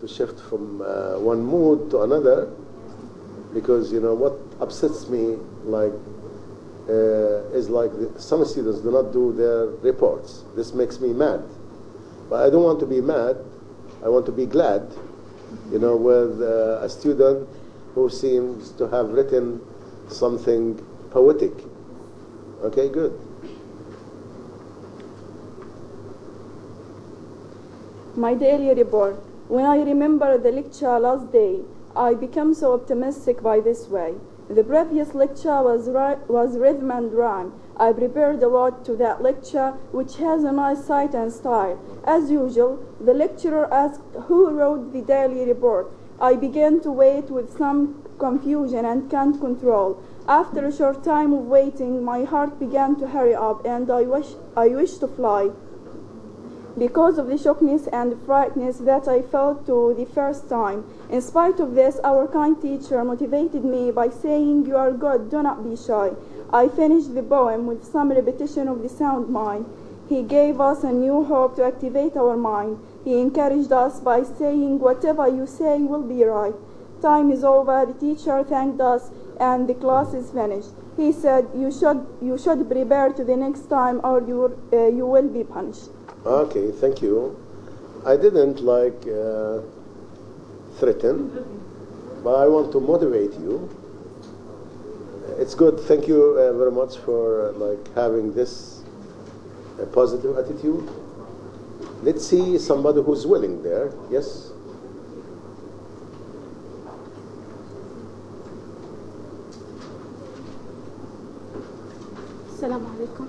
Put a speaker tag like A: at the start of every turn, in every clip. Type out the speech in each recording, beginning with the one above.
A: shift from one mood to another, because what upsets me is some students do not do their reports. This makes me mad, but I don't want to be mad. I want to be glad, with a student who seems to have written something poetic. Okay, good.
B: My daily report. When I remember the lecture last day, I become so optimistic by this way. The previous lecture was rhythm and rhyme. I prepared a lot to that lecture, which has a nice sight and style. As usual, the lecturer asked who wrote the daily report. I began to wait with some confusion and can't control. After a short time of waiting, my heart began to hurry up, and I wished to fly, because of the shockness and frightness that I felt to the first time. In spite of this, our kind teacher motivated me by saying, "You are good, do not be shy." I finished the poem with some repetition of the sound mind. He gave us a new hope to activate our mind. He encouraged us by saying, "Whatever you say will be right." Time is over. The teacher thanked us, and the class is finished. He said, you should prepare to the next time, or you will be punished."
A: Okay, thank you. I didn't threaten, but I want to motivate you. It's good. Thank you very much for having this positive attitude. Let's see somebody who's willing there. Yes.
C: Assalamu alaikum.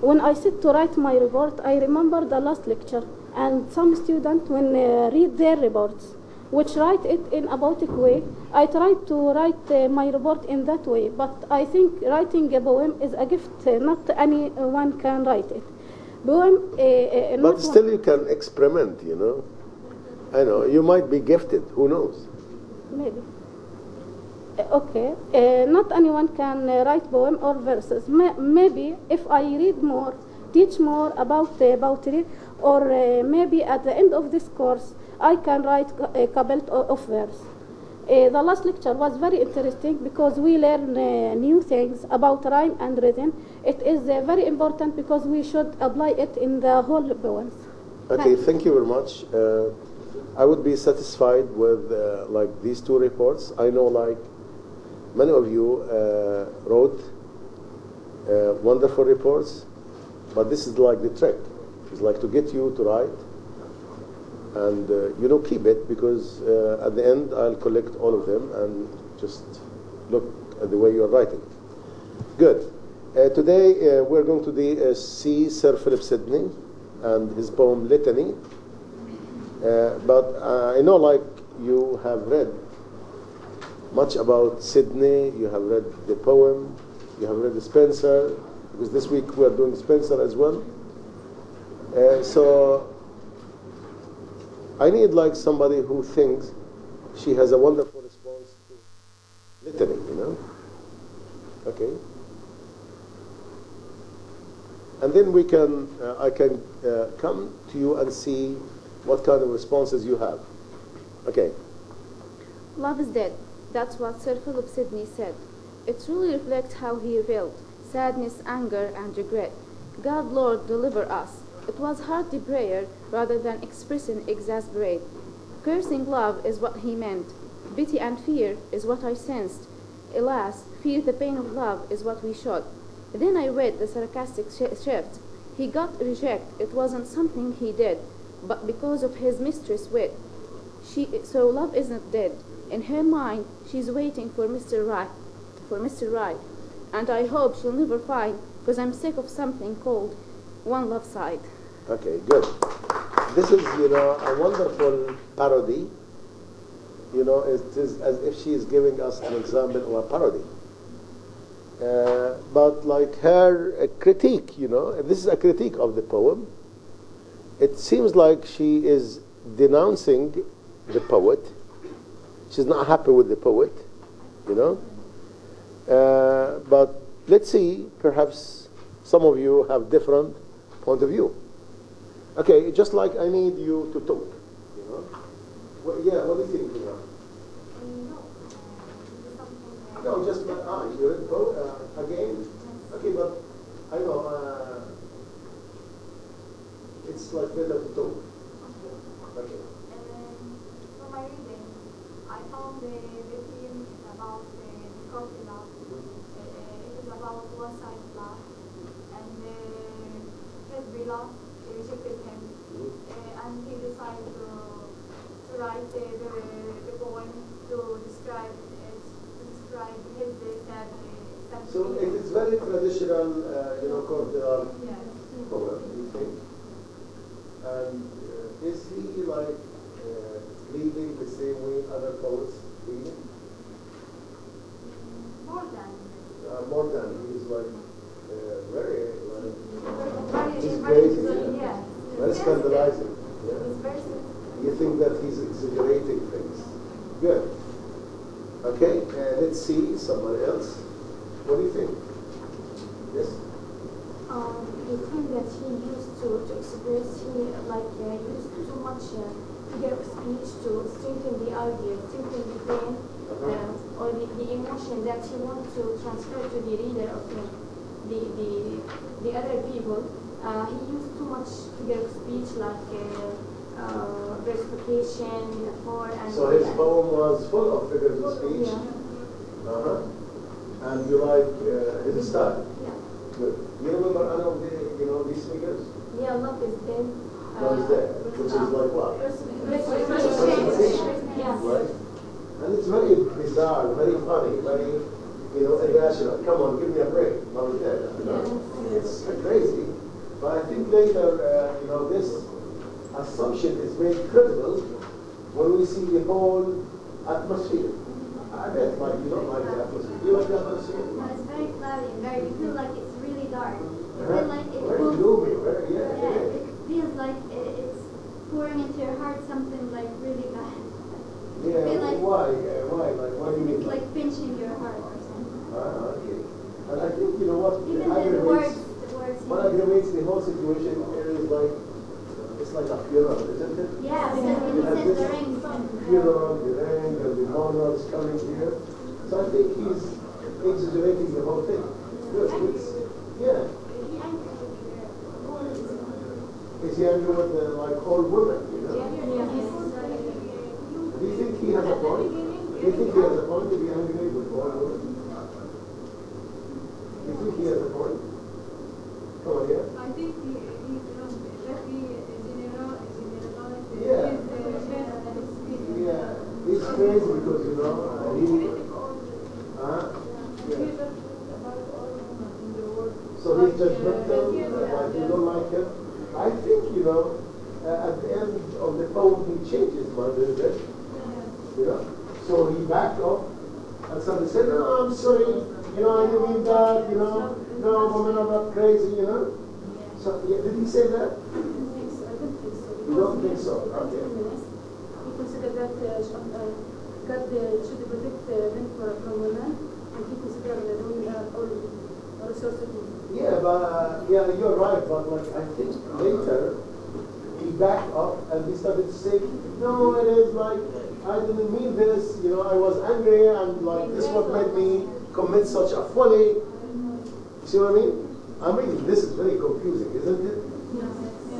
C: When I sit to write my report, I remember the last lecture, and some students, when read their reports, which write it in a poetic way, I try to write my report in that way. But I think writing a poem is a gift. Not anyone can write it. Poem.
A: But still, you can experiment. I know you might be gifted. Who knows?
C: Maybe. Okay, not anyone can write poem or verses. Maybe if I read more, teach more about poetry, or maybe at the end of this course, I can write a couple of verses. The last lecture was very interesting because we learn new things about rhyme and rhythm. It is very important because we should apply it in the whole poems.
A: Okay, thank you very much. I would be satisfied with these two reports. I know many of you wrote wonderful reports, but this is the trick. It's to get you to write and keep it, because at the end I'll collect all of them and just look at the way you're writing. Good. Today we're going to see Sir Phillip Sidney and his poem Alitany. But I know you have read much about Sidney, you have read the poem, you have read the Spencer, because this week we are doing Spencer as well. So I need somebody who thinks she has a wonderful response to Alitany, Okay. And then I can come to you and see what kind of responses you have. Okay.
D: Love is dead. That's what Sir Philip Sidney said. It truly reflects how he felt: sadness, anger, and regret. God, Lord, deliver us. It was hearty prayer rather than expressing exasperate. Cursing love is what he meant. Pity and fear is what I sensed. Alas, fear the pain of love is what we shot. Then I read the sarcastic shift. He got reject. It wasn't something he did, but because of his mistress' wit. So love isn't dead. In her mind, she's waiting for Mr. Right, and I hope she'll never find, because I'm sick of something called one love side.
A: Okay, good. This is, a wonderful parody. It is as if she is giving us an example of a parody. But her critique, this is a critique of the poem. It seems like she is denouncing the poet. She's not happy with the poet, But let's see, perhaps some of you have different point of view. Okay, just I need you to talk, Well, yeah, what do you think, Ina? No, just my eyes. You read the poem again? Okay, but I know it's like better to talk. Okay.
E: From my reading, I found the theme about the coffee love. It is about one-sided love, and his beloved rejected him, and he decided to write the poem to describe his sad.
A: So it is very traditional, courtyard poem, you think? And is he like reading the same way other poets read? More than he is like very he's crazy, yeah. Very scandalizing. Yeah. You think that he's exaggerating things? Good. Okay, let's see somebody else. What do you think? Yes?
F: The thing that he used to express, he used too much figure of speech to strengthen the idea, strengthen the pain, or the emotion that he wants to transfer to the reader of the other people. He used too much figure of speech, like versification, metaphor, and
A: so his poem was full of figures of speech.
F: Yeah.
A: And you like his style.
F: Yeah.
A: Good. You remember any of these figures?
F: Yeah, love is dead.
A: Love is dead, which is like what?
F: Yeah.
A: Right. And it's very bizarre, very funny, very irrational. Come on, give me a break. Love is dead. It's crazy. But I think later, this assumption is made credible when we see the whole atmosphere. I bet, like, you don't like the atmosphere. Do you like the atmosphere?
E: No, it's very cloudy and very, you feel like it's really dark. You
A: Very
E: feel like it
A: gloomy,
E: it feels like it's pouring into your heart something like really bad.
A: Yeah,
E: like,
A: why? Like, what do you mean?
E: It's like pinching your heart or something.
A: Okay. And I think, what
E: Even
A: aggravates,
E: the words.
A: what aggravates the whole situation is like, it's like a funeral, isn't it?
E: Yeah, because when he says the rings.
A: Funeral, the ring, and the mourners coming here. So I think he's exaggerating the whole thing. Good. Yeah. Is he angry with like old women, Do you think he has a point? Do you think he has a point to be angry with old women? Do you think he has a point? Come on, yeah?
E: I think he
A: Yeah. Yeah. He's crazy because, So he's judgmental, like you don't like him. I think, at the end of the poem he changed his mind a little bit. So he backed off and suddenly said, no, I'm sorry, I didn't mean that, no, women are not crazy, So did he say that?
F: I don't think so.
A: You don't think so? Okay.
F: He considered that God should protect men from women, and he considered the women are all resources.
A: Yeah, but you're right. But like I think later he backed up and he started to say, no, it is like I didn't mean this. I was angry and like this is what made me commit such a folly. You see what I mean? I mean, this is very confusing, isn't it?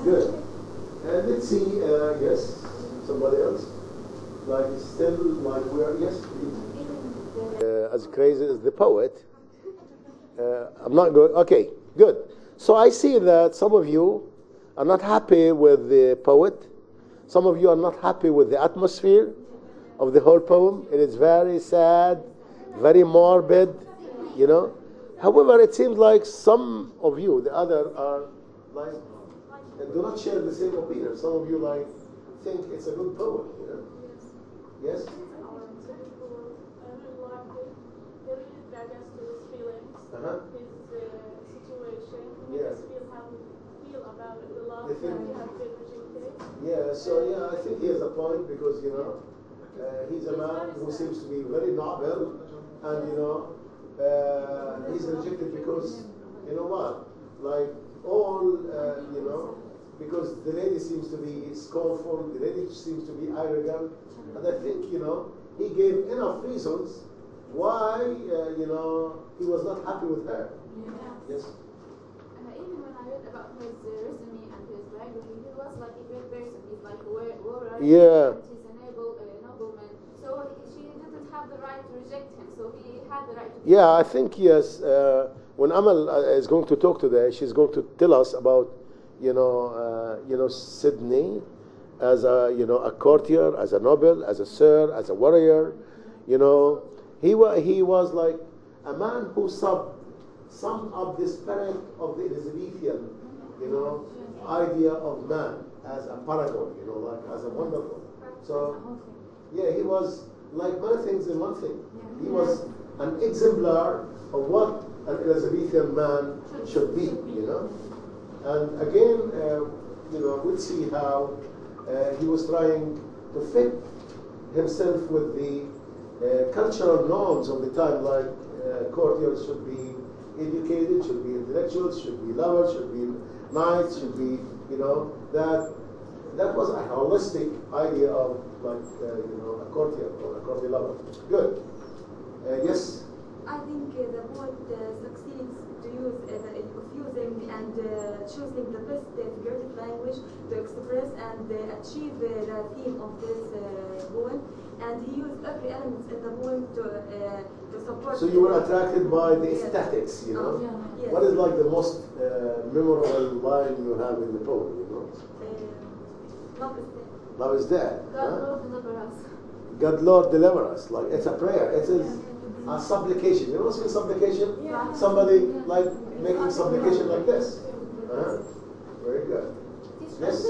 A: Good. And let's see. Yes, somebody else. Like still, like we are. Yes, please. As crazy as the poet. I'm not going. Okay, good. So I see that some of you are not happy with the poet. Some of you are not happy with the atmosphere of the whole poem. It is very sad, very morbid, However, it seems like some of you, the other, are like do not share the same opinion. Some of you like think it's a good poem, Yes.
B: His situation, how he feel about the love that he has been rejected.
A: Yeah, so I think he has a point because he's a man who seems to be very noble, and he's rejected because like all because the lady seems to be scornful, the lady seems to be arrogant, and I think, you know, he gave enough reasons why, you know, he was not happy with her.
E: Yeah.
A: Yes?
D: Even when I read about his resume and his biography, he was like a great person. He's like a warrior,
A: Yeah.
D: and he's a nobleman. So she didn't have the right to reject him. So he had the right to.
A: Yeah, I think, yes. When Amal is going to talk today, she's going to tell us about, you know, Sidney as a, you know, a courtier, as a noble, as a sir, as a warrior. You know, he was like a man who summed up the spirit of the Elizabethan, you know, idea of man as a paragon, you know, like as a wonderful. So, yeah, he was like many things in one thing. He was an exemplar of what an Elizabethan man should be, you know. And again, you know, we'll see how he was trying to fit himself with the cultural norms of the time, like courtiers should be educated, should be intellectuals, should be lovers, should be knights, should be, you know, that was a holistic idea of like, you know, a courtier or a courtier lover. Good. Yes?
G: I think the poet succeeds to use using and choosing the best figurative language to express and achieve the theme of this poem. And he used every element in the poem to support.
A: So you were attracted by the aesthetics, you know?
G: Yes.
A: What is like the most memorable line you have in the poem, you know?
G: Love is dead.
A: Love is dead.
D: God
A: Huh?
D: Lord deliver us.
A: God Lord deliver us. Like it's a prayer. It is a supplication. You know what's supplication?
G: Yeah.
A: Somebody like making supplication like this. Very good. Yes.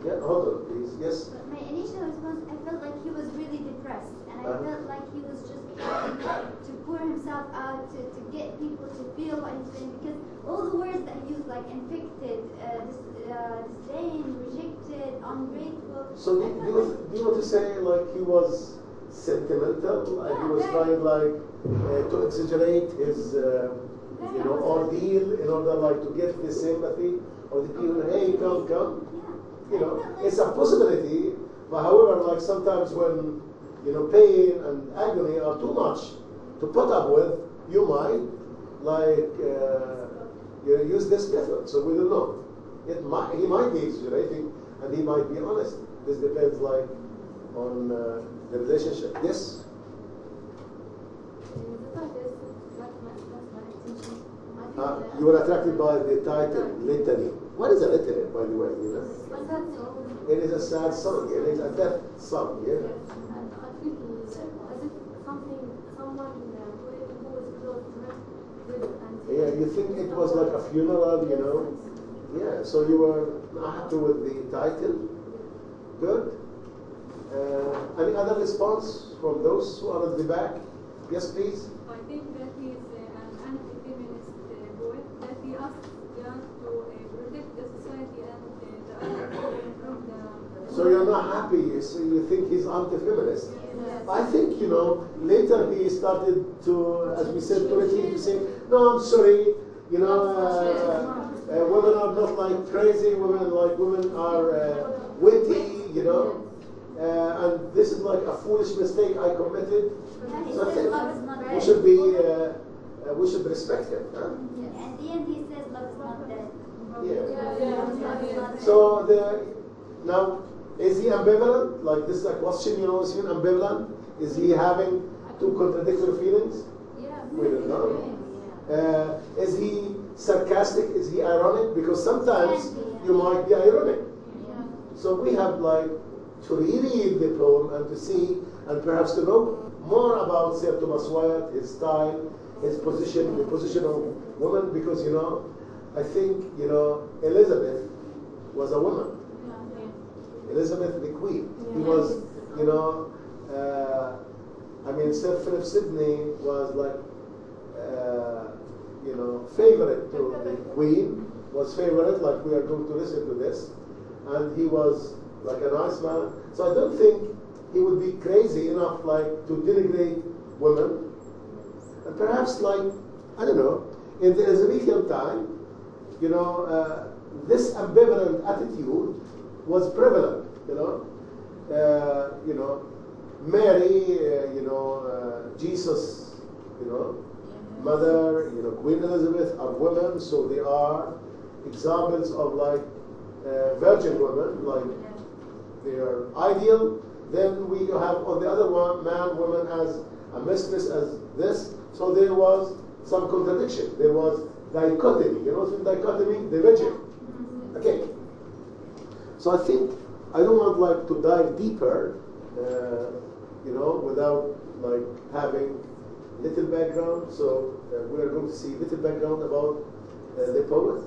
A: Yeah. Hold on, please. Yes.
H: But my initial response, I felt like he was really depressed, and I felt like he was just trying to pour himself out to get people to feel what he's feeling, because all the words that he used, like infected, disdain, rejected, ungrateful.
A: So do you want to say like he was sentimental? Like he was trying like to exaggerate his you know, ordeal in order like to get the sympathy of the people. Hey, come. You know, it's a possibility, but however, like sometimes when, you know, pain and agony are too much to put up with, you might like you know, use this method. So we don't know. He might be exaggerating, and he might be honest. This depends like on the relationship. Yes. You were attracted by the title Litany. What is a litany, by the way? You know? It is a sad song. It is a death song. Yeah.
F: And I feel as if someone who was close to her.
A: Yeah, you think it was like a funeral, you know? Yeah, so you were not happy with the title. Good. Any other response from those who are at the back? Yes, please.
E: I think that he is an anti-feminist poet, that he asks young to protect the society and the other from the...
A: So you're not happy, so you think he's anti-feminist.
E: Yes.
A: I think, you know, later he started to, as we said, to say, no, I'm sorry, you know, women are not like crazy, women are witty, you know, and this is like a foolish mistake I committed. So I think we should respect him. Huh?
H: At the end, he says love is not dead.
A: Yeah. So now, is he ambivalent? Like this is a question, you know, is he ambivalent? Is he having two contradictory feelings?
D: Yeah.
A: We don't know. Is he sarcastic? Is he ironic? Because sometimes you might be ironic. So we have like to reread the poem and to see and perhaps to know more about Sir Thomas Wyatt, his style, his position, the position of women, because, you know, I think, you know, Elizabeth was a woman. Elizabeth the Queen. He was, you know, I mean, Sir Philip Sidney was like, you know, favorite to the Queen, was favorite, like we are going to listen to this, and he was like a nice man. So I don't think he would be crazy enough like to denigrate women. And perhaps like, I don't know, in the Elizabethan time, you know, this ambivalent attitude was prevalent, Mary, Jesus, Mother, Queen Elizabeth are women, so they are examples of like virgin women, like they are ideal. Then we have on the other one, man, woman as a mistress, as this. So there was some contradiction. There was dichotomy. You know what's dichotomy? Division. Okay. So I think I don't want like to dive deeper, without like having little background. So we are going to see little background about the poet,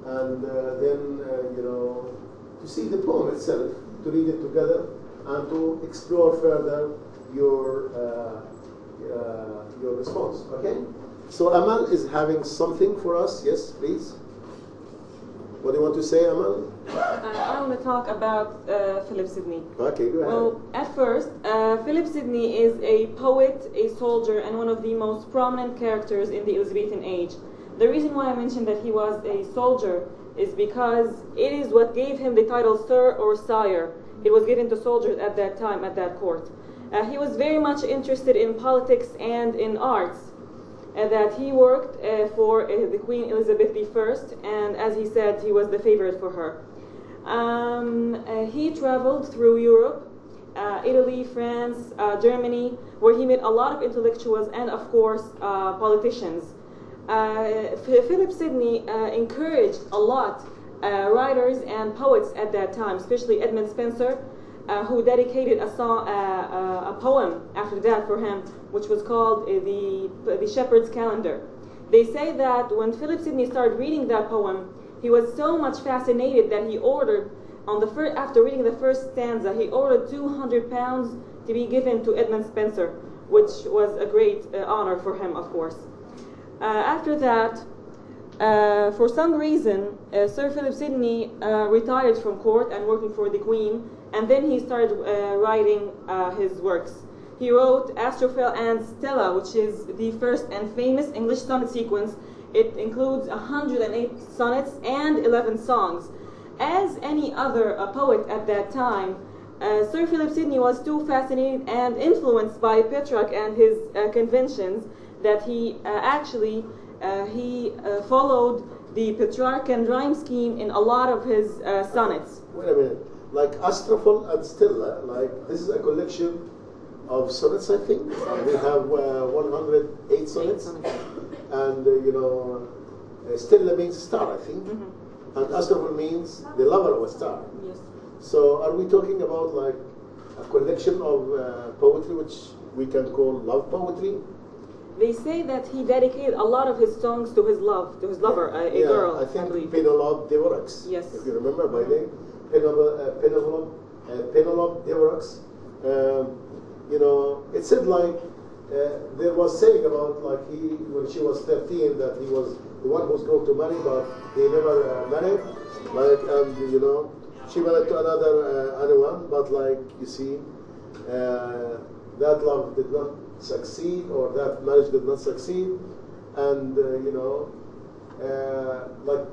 A: and then to see the poem itself, to read it together, and to explore further your response. Okay. So Amal is having something for us. Yes, please. What do you want to say, Amal?
I: I want to talk about Phillip Sidney.
A: Okay, go ahead.
I: Well, at first, Phillip Sidney is a poet, a soldier, and one of the most prominent characters in the Elizabethan age. The reason why I mentioned that he was a soldier is because it is what gave him the title Sir or Sire. It was given to soldiers at that time, at that court. He was very much interested in politics and in arts. That he worked for the Queen Elizabeth I, and as he said, he was the favorite for her. He traveled through Europe, Italy, France, Germany, where he met a lot of intellectuals and, of course, politicians. Phillip Sidney encouraged a lot writers and poets at that time, especially Edmund Spenser, who dedicated a poem after that for him, which was called the Shepherd's Calendar. They say that when Phillip Sidney started reading that poem, he was so much fascinated that he ordered, after reading the first stanza, he ordered £200 to be given to Edmund Spenser, which was a great honor for him, of course. After that, for some reason, Sir Phillip Sidney retired from court and working for the Queen, and then he started writing his works. He wrote Astrophel and Stella, which is the first and famous English sonnet sequence. It includes 108 sonnets and 11 songs. As any other poet at that time, Sir Phillip Sidney was too fascinated and influenced by Petrarch and his conventions that he followed the Petrarchan rhyme scheme in a lot of his sonnets.
A: Wait a minute. Like Astrophel and Stella, like this is a collection of sonnets, I think. We have 108 sonnets. And, Stella means star, I think. And Astrophel means the lover of a star.
I: Yes.
A: So are we talking about like a collection of poetry which we can call love poetry?
I: They say that he dedicated a lot of his songs to his lover, a girl,
A: I think
I: I believe.
A: Penelope Devereux.
I: Yes.
A: If you remember by name, Penelope Devereux. It said like there was saying about like when she was 13 that he was the one who's going to marry, but he never married. Like she married to anyone, but like you see, that love did not succeed, or that marriage did not succeed, and like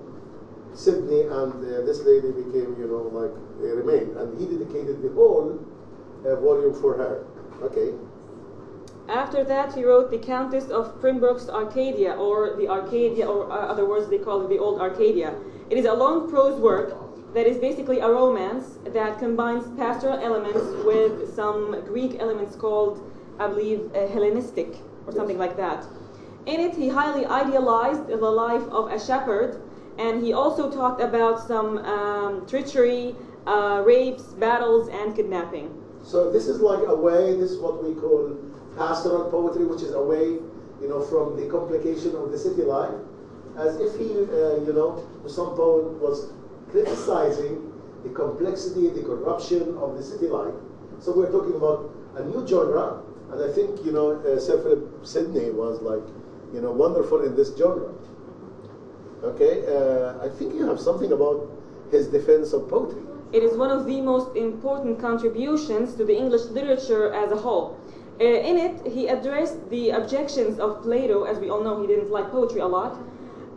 A: Sidney and this lady became like they remained, and he dedicated the whole volume for her. Okay.
I: After that, he wrote the Countess of Pembroke's Arcadia, or the Arcadia, or other words they call it the Old Arcadia. It is a long prose work that is basically a romance that combines pastoral elements with some Greek elements called, I believe, Hellenistic or something like that. In it, he highly idealized the life of a shepherd, and he also talked about some treachery, rapes, battles, and kidnapping.
A: So this is like a way, this is what we call pastoral poetry, which is away, from the complication of the city life, as if he, some poet was criticizing the complexity, the corruption of the city life. So we're talking about a new genre, and I think, Sir Phillip Sidney was like, wonderful in this genre. Okay, I think you have something about his defense of poetry.
I: It is one of the most important contributions to the English literature as a whole. In it, he addressed the objections of Plato. As we all know, he didn't like poetry a lot.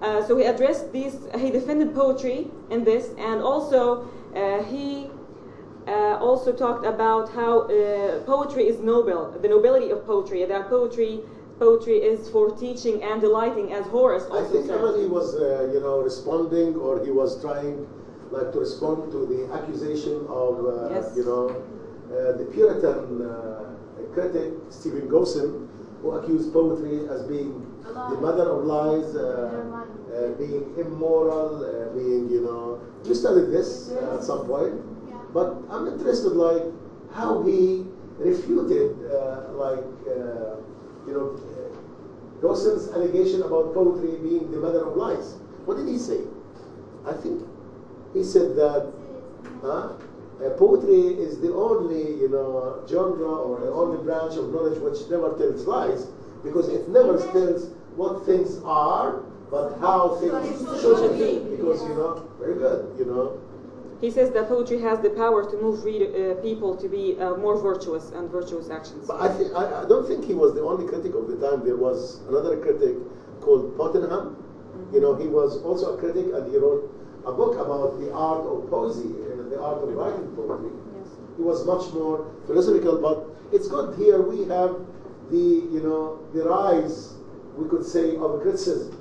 I: So he addressed these, he defended poetry in this, and also he also talked about how poetry is noble, the nobility of poetry, that poetry is for teaching and delighting, as Horace also
A: I think
I: said.
A: he was, responding, or he was trying, like, to respond to the accusation of,
I: Yes.
A: The Puritan critic Stephen Gosson, who accused poetry as being the mother of lies, being immoral, being, you studied this at some point. But I'm interested, like, how he refuted, Gosson's allegation about poetry being the mother of lies. What did he say? I think he said that poetry is the only, genre or the only branch of knowledge which never tells lies, because it never tells what things are, but how things should be. Because, very good,
I: He says that poetry has the power to move people to be more virtuous and virtuous actions.
A: But I don't think he was the only critic of the time. There was another critic called Tottenham.
I: Mm-hmm.
A: He was also a critic, and he wrote a book about the art of poesy, the art of writing poetry.
I: Yes.
A: He was much more philosophical, but it's good here we have the rise, we could say, of criticism.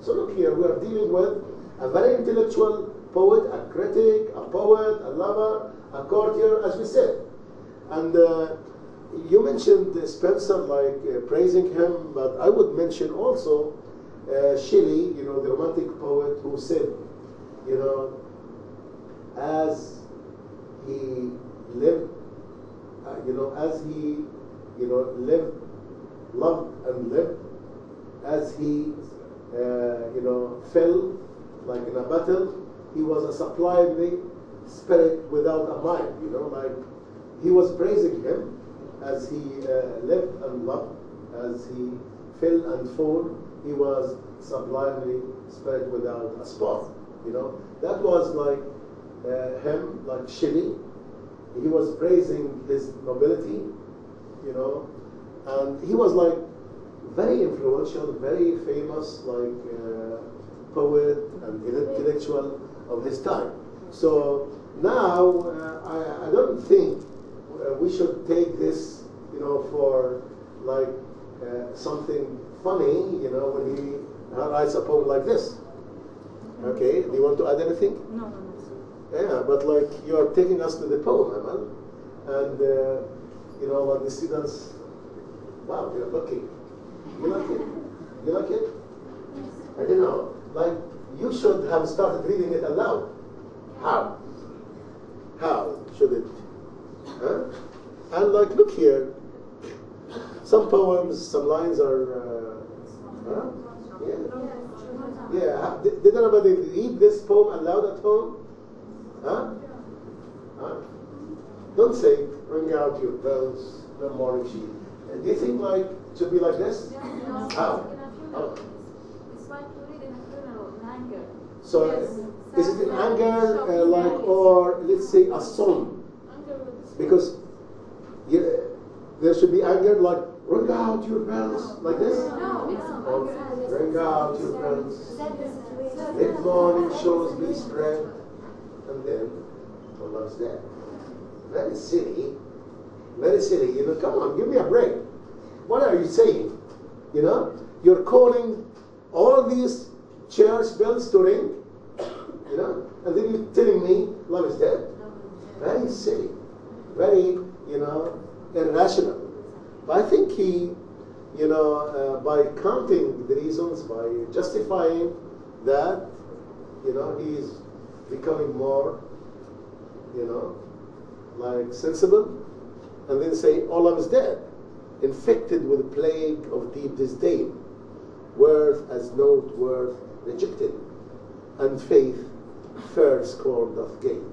A: So look here, we are dealing with a very intellectual poet, a critic, a poet, a lover, a courtier, as we said. And you mentioned Spencer, like praising him, but I would mention also Shelley, the romantic poet, who said, as he lived, as he, lived, loved and lived, as he, fell like in a battle, he was a sublime spirit without a mind, like he was praising him as he lived and loved, as he fell and fall, he was sublimely spirit without a spot, That was like him, like Shelley. He was praising his nobility, and he was like very influential, very famous, like poet and intellectual of his time. So now I don't think we should take this, for like something funny, when he writes a poem like this. Okay, do you want to add anything?
I: No.
A: Yeah, but like you're taking us to the poem, Amal, and when the students, wow, you're lucky. You like it? You like it? I don't know. Like you should have started reading it aloud. How? How should it? Huh? And like, look here. Some poems, some lines are. Yeah. Did anybody read this poem aloud at home? Huh? Don't say, bring out your bells, the morning sheet. Do you think like it should be like this? How?
E: It's like to read in a funeral in anger.
A: So is it in anger, like, or let's say a song? Because there should be anger, like, ring out your bells, like this? Or ring out your bells. Let morning shows be spread. And then, well, love's dead. Very silly. Very silly. Come on, give me a break. What are you saying? You're calling all these church bells to ring, and then you're telling me love is dead. Very silly. Very, irrational. But I think he, by counting the reasons, by justifying that, he's becoming more, like sensible, and then say, all love is dead, infected with a plague of deep disdain, worth as note worth rejected, and faith fair scorn doth gain.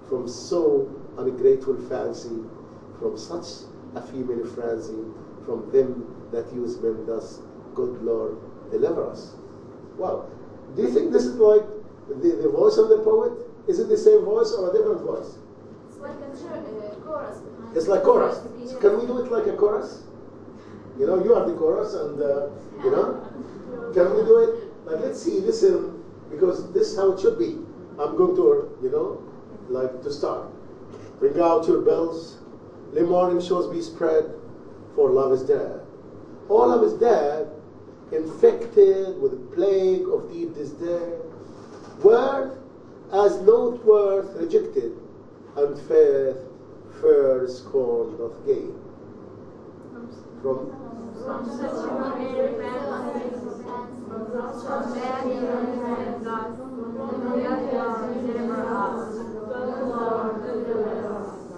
A: From so ungrateful fancy, from such a female frenzy, from them that use men thus, good Lord, deliver us. Wow. Do you think this is like the voice of the poet? Is it the same voice or a different voice?
E: It's like a chorus.
A: It's like chorus. So can we do it like a chorus? You are the chorus, and can we do it like this? let's see, listen, because this is how it should be. I'm going to, like to start. Bring out your bells, let morning shows be spread, for love is dead. All love is dead, infected with the plague of deep disdain. Worth as not worth rejected, and faith fair scorn doth gain. From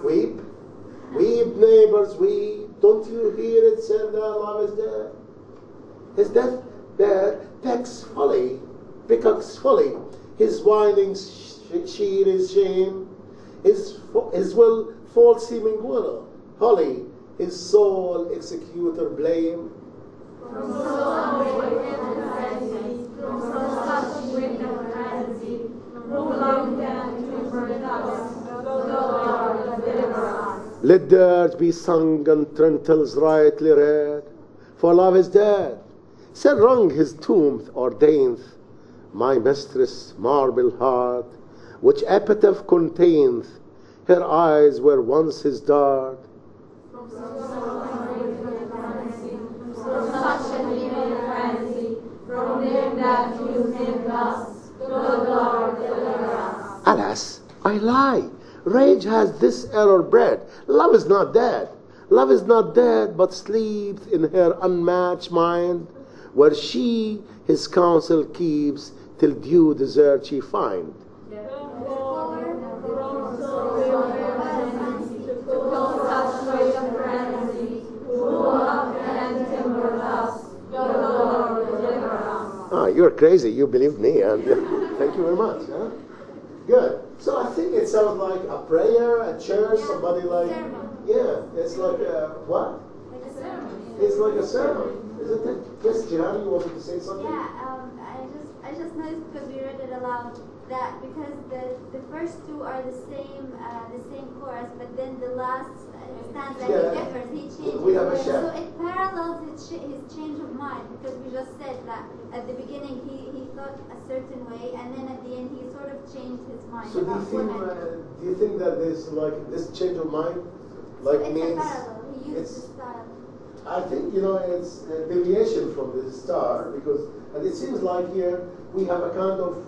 A: weep, weep, neighbors, weep. Don't you hear it said that love is dead? His death bed pecks folly, pickaxe folly. His whining sheet is shame. His will false seeming will, holly. His sole executor blame.
E: From so wicked frenzy, from such wicked frenzy, who love them to bring us, Lord, deliver us.
A: Let dirge be sung and trentals rightly read, for love is dead. Said wrong his tomb ordaineth, my mistress' marble heart, which epitaph containeth, her eyes were once his dart.
E: From such a wicked frenzy, from them that use him thus, Lord, deliver us.
A: Alas, I lie. Rage has this error bred. Love is not dead. Love is not dead, but sleeps in her unmatched mind, where she his counsel keeps till due desert she find. You're crazy. You believe me, and thank you very much. Huh? Good. So I think it sounds like a prayer at church. Somebody like, it's like a what?
H: Like a sermon.
A: It's like a sermon, isn't it? Yes, Jihan, you wanted to say something?
H: Yeah. I just noticed because we read it aloud that because the first two are the same chorus, but then the last stanza he differs. He changes.
A: We have a
H: so
A: shift.
H: it parallels his change of mind, because we just said that at the beginning he thought a certain way, and then at the end he sort of changed his mind.
A: So do you think that this this change of mind
H: so it's
A: means
H: a parallel? He used the style.
A: I think it's a deviation from the star, and it seems like here we have a kind of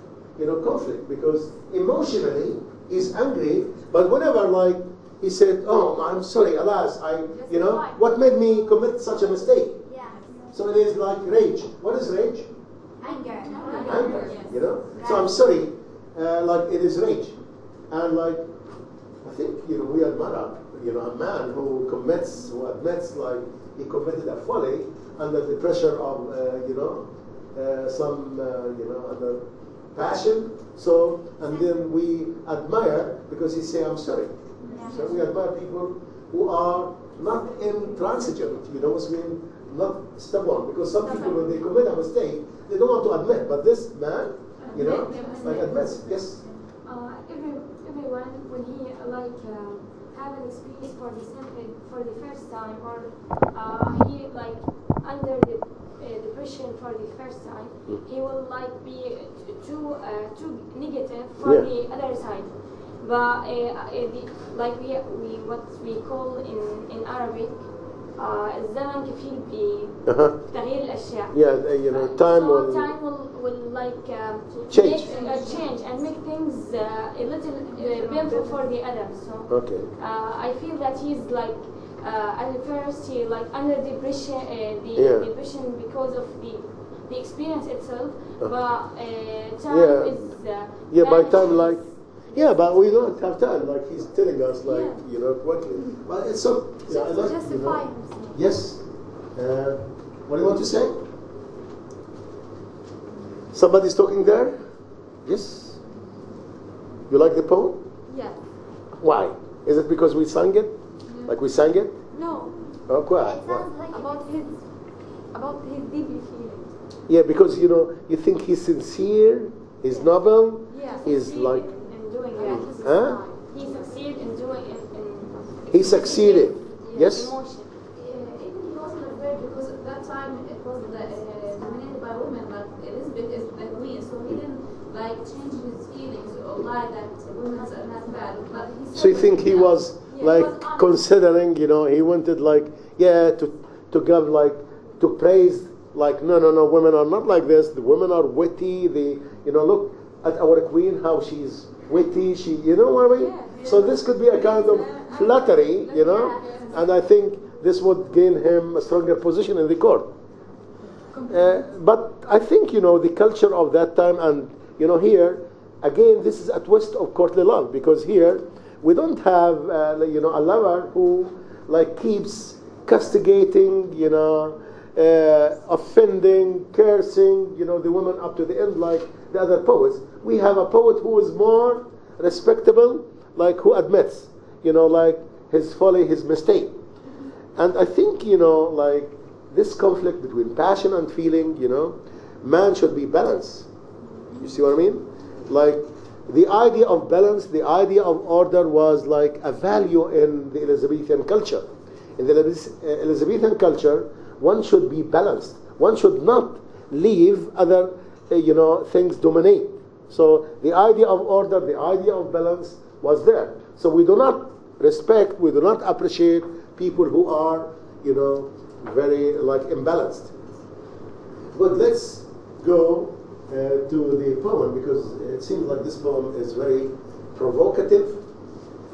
A: conflict, because emotionally he's angry, but whenever he said, "Oh, I'm sorry, alas, what made me commit such a mistake?"
H: Yeah.
A: So it is like rage. What is rage?
H: Anger.
A: Anger. So I'm sorry, it is rage, and I think we admire a man who admits he committed a folly under the pressure of some under passion. So and then we admire because he say I'm sorry. So we admire people who are not intransigent. What I mean? Not stubborn. Because some people when they commit a mistake they don't want to admit. But this man, admits. Yes.
F: Everyone when he have an experience for the first time, or he under the depression for the first time, he will be too negative for the other side. But we what we call in Arabic الزمن كفيل بتغيير الأشياء.
A: Time will
F: change and make things a little painful for the others. So I feel that he's at first he under depression, depression because of the experience itself. But time is
A: by time but we don't have time. He's telling us quickly. But it's so
H: To justify himself.
A: Yes. What do you want to say? Somebody's talking there? Yes. You like the poem?
F: Yeah.
A: Why? Is it because we sang it? We sang it?
F: No.
A: Oh, why?
H: It sounds like
F: About his deeply feeling.
A: Yeah, because you think he's sincere, he's noble, he's
F: in doing that.
A: Huh?
F: He succeeded in doing it.
A: He succeeded. Yes?
F: Emotion.
J: Even he wasn't afraid, because at that time it was dominated by women. But Elizabeth is
F: so he didn't like change his feelings or lie that women are not bad. But he
A: So you think he was like considering, he wanted like, to give like, to praise, like, no, women are not like this. The women are witty. Look at our queen, how she's witty. She, you know what I mean? So this could be a kind of flattery, and I think this would gain him a stronger position in the court. But I think, the culture of that time, and, here, again, this is a twist of courtly love, because here we don't have, a lover who, like, keeps castigating, offending, cursing, the woman up to the end like the other poets. We have a poet who is more respectable, like who admits, like his folly, his mistake. And I think, like this conflict between passion and feeling, man should be balanced. You see what I mean? Like the idea of balance, the idea of order was like a value in the Elizabethan culture. In the Elizabethan culture, one should be balanced. One should not leave other, things dominate. So the idea of order, the idea of balance was there. So we do not respect, we do not appreciate people who are, very like imbalanced. But let's go to the poem, because it seems like this poem is very provocative.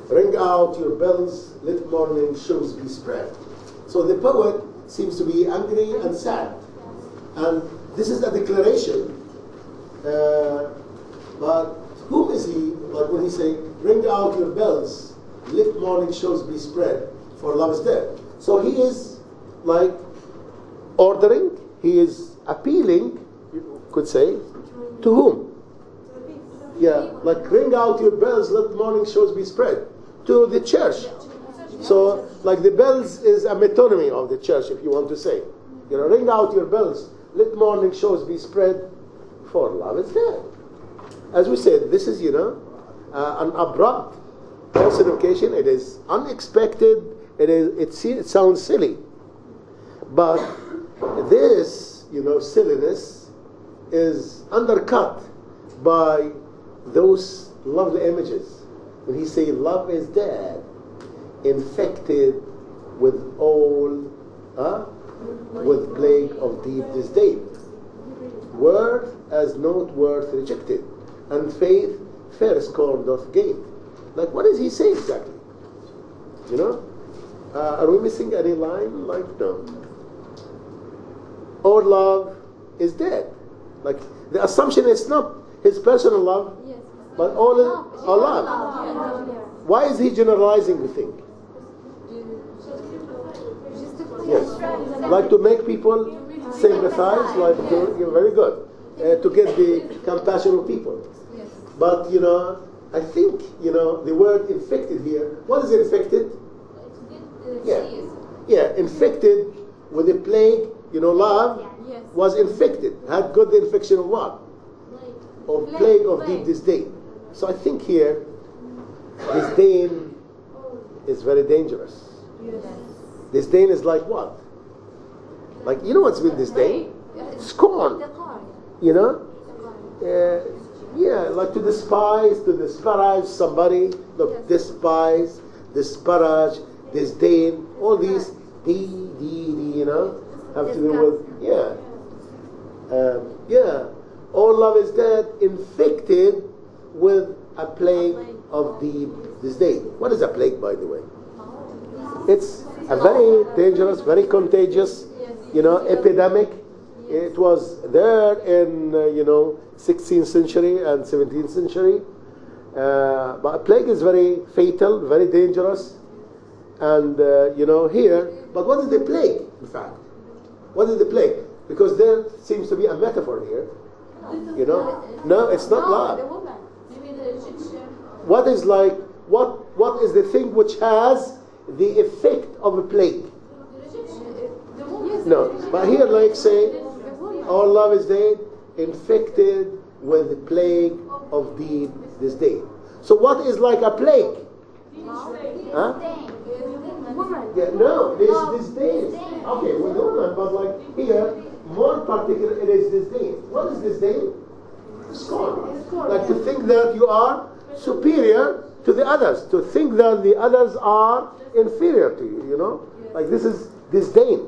A: Ring out your bells, let morning shows be spread. So the poet seems to be angry and sad. And this is a declaration. But whom is he, like when he say, ring out your bells, let morning shows be spread, for love is dead. So he is like ordering, he is appealing, you could say, to whom? Yeah, like ring out your bells, let morning shows be spread. To the church. So, like the bells is a metonymy of the church, if you want to say. Ring out your bells, let morning shows be spread, for love is dead. As we said, this is, an abrupt personification. It is unexpected. It sounds silly. But this, silliness is undercut by those lovely images. When he say love is dead, infected with with plague of deep disdain, worth as not worth rejected, and faith fair scorn doth gain. Like, what does he say exactly? Are we missing any line? Like, no. All love is dead. Like, the assumption is not his personal love, but all love. Why is he generalizing the thing? Yes, like to make people sympathize, like very good, to get the compassion of people. But I think the word infected here. What is infected? Infected with the plague. Love was infected. Had got the infection of what? Of plague of deep disdain. So I think here, disdain is very dangerous. Disdain is like what? Like, what's with disdain? Scorn. Like to despise, to disparage somebody. Look, despise, disparage, disdain, all these have to do with, all love is dead, infected with a plague of deep disdain. What is a plague, by the way? It's a very dangerous, very contagious, epidemic. It was there in, 16th century and 17th century. But a plague is very fatal, very dangerous. And, here, but what is the plague, in fact? What is the plague? Because there seems to be a metaphor here. No, it's not love. What is like, what is the thing which has the effect of a plague? No, but here like say, all love is dead, infected with the plague of deep disdain. So what is like a plague? Huh? No, this disdain. Okay, with woman, but like here, more particular, it is disdain. What is disdain? Scorn. Like to think that you are superior to the others, to think that the others are inferior to you, you know? Like this is disdain.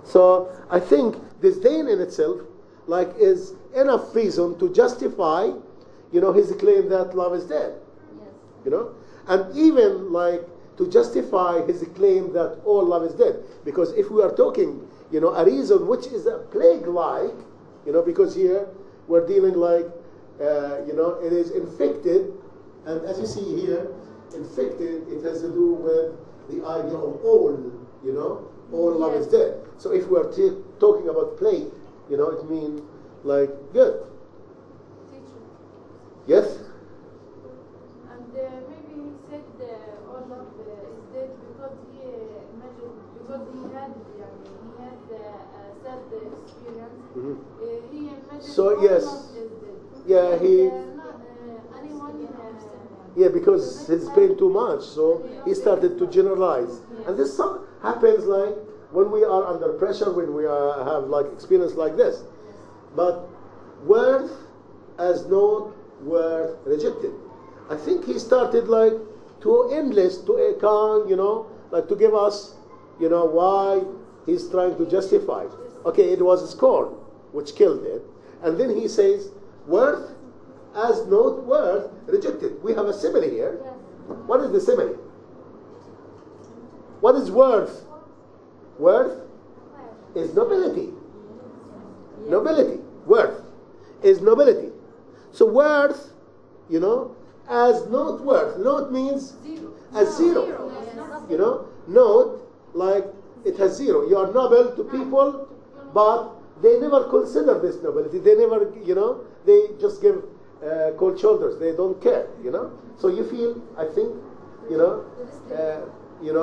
A: So I think disdain in itself like is enough reason to justify, you know, his claim that love is dead. You know? And even like to justify his claim that all love is dead. Because if we are talking, you know, a reason which is a plague-like, you know, because here we're dealing like, you know, it is infected. And as you see here, infected, it has to do with the idea of all, you know, all love is dead. So if we are talking about plague, you know, it means like good. Yes?
E: And maybe he said all love is dead because he imagined, because he had a sad experience.
A: Mm-hmm.
E: He imagined
A: So,
E: all
A: yes.
E: love is dead.
A: Yeah, he...
E: Anyone...
A: Yeah, because he's pain too much, so he started to generalize. And this happens like when we are under pressure, when we have like experience like this. But worth as not worth rejected. I think he started like to enlist, to account, you know, like to give us, you know, why he's trying to justify. Okay, it was scorn which killed it. And then he says, worth as not worth rejected. We have a simile here. What is the simile? What is worth? Worth is nobility. Nobility. Worth is nobility. So worth, you know, as not worth. Not means as zero. You know, not like it has zero. You are noble to people, but they never consider this nobility. They never, you know, they just give cold shoulders. They don't care, you know. So you feel, I think, you know,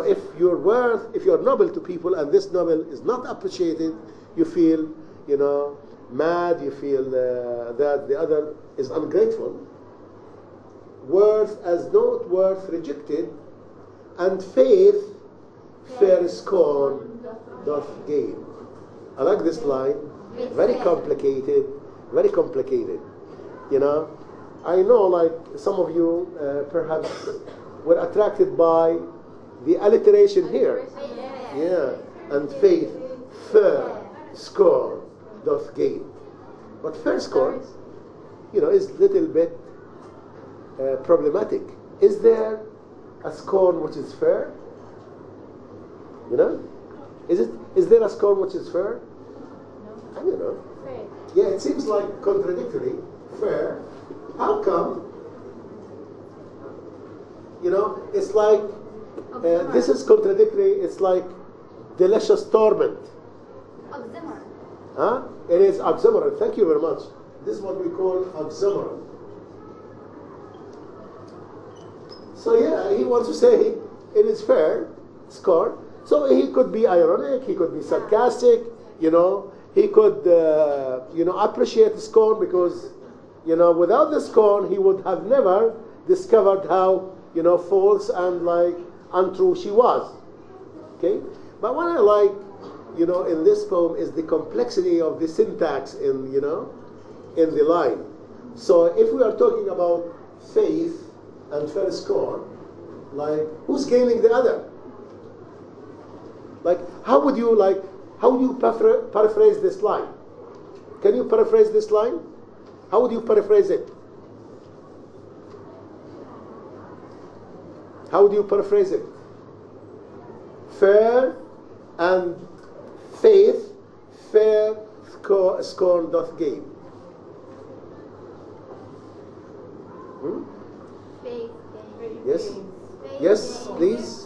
A: if you're worth, if you're noble to people and this noble is not appreciated, you feel, you know, mad. You feel that the other is ungrateful. Worth as not worth rejected, and faith fair scorn doth gain. I like this line. Very complicated. Very complicated. You know, I know like some of you perhaps were attracted by the alliteration here. Yeah. And faith, fair, scorn, doth gain. But fair scorn, you know, is little bit problematic. Is there a scorn which is fair? You know? Is there a scorn which is fair? I don't know. Yeah, it seems like contradictory. Fair. How come? You know, it's like this is contradictory. It's like delicious torment.
H: Oxymoron.
A: Huh? It is oxymoron. Thank you very much. This is what we call oxymoron. So yeah, he wants to say it is fair, scorn. So he could be ironic. He could be sarcastic. You know, he could you know, appreciate scorn because, you know, without the scorn, he would have never discovered how, you know, false and like untrue she was. Okay? But what I like, you know, in this poem is the complexity of the syntax in, you know, in the line. So if we are talking about faith and fair scorn, like who's gaining the other? Like how would you paraphrase this line? Can you paraphrase this line? How would you paraphrase it? How would you paraphrase it? Fair and faith, fair scorn doth gain.
H: Faith.
A: Yes? Yes, please.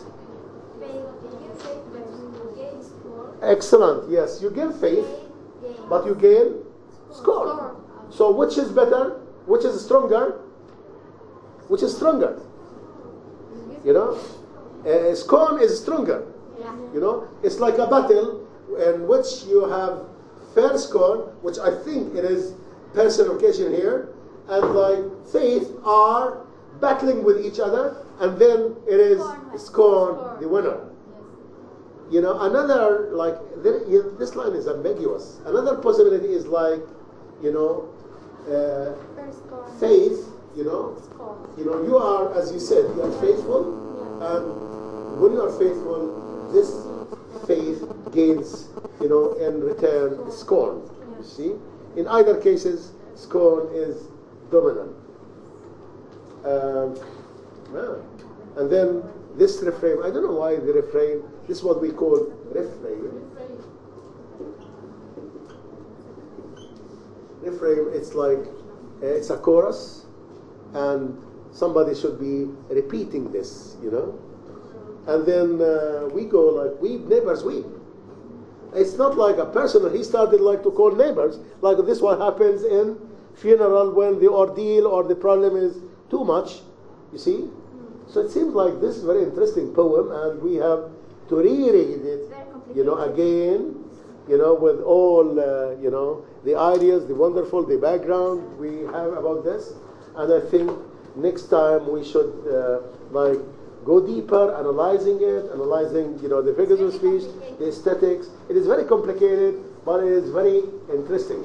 A: Excellent. Yes, you give faith, but you gain scorn. So which is better? Which is stronger? Which is stronger? You know, scorn is stronger. You know, it's like a battle in which you have fair scorn, which I think it is personification here, and like faith are battling with each other, and then it is scorn the winner. You know, another, like, this line is ambiguous. Another possibility is like, you know, faith, you know, you are, as you said, you are faithful, and when you are faithful, this faith gains, you know, in return scorn. You see, in either cases, scorn is dominant. And then this refrain, I don't know why the refrain, this is what we call refrain. Refrain, it's like, it's a chorus, and somebody should be repeating this, you know. And then we go like, weep, neighbors, weep. It's not like a personal, he started like to call neighbors, like this what happens in funeral when the ordeal or the problem is too much, you see. So it seems like this is a very interesting poem, and we have to reread it, you know, again, you know, with all, you know, the ideas, the wonderful, the background we have about this. And I think next time we should, like, go deeper, analyzing, you know, the figures of speech, the aesthetics. It is very complicated, but it is very interesting.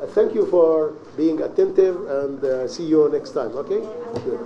A: Thank you for being attentive, and see you next time, okay? Good.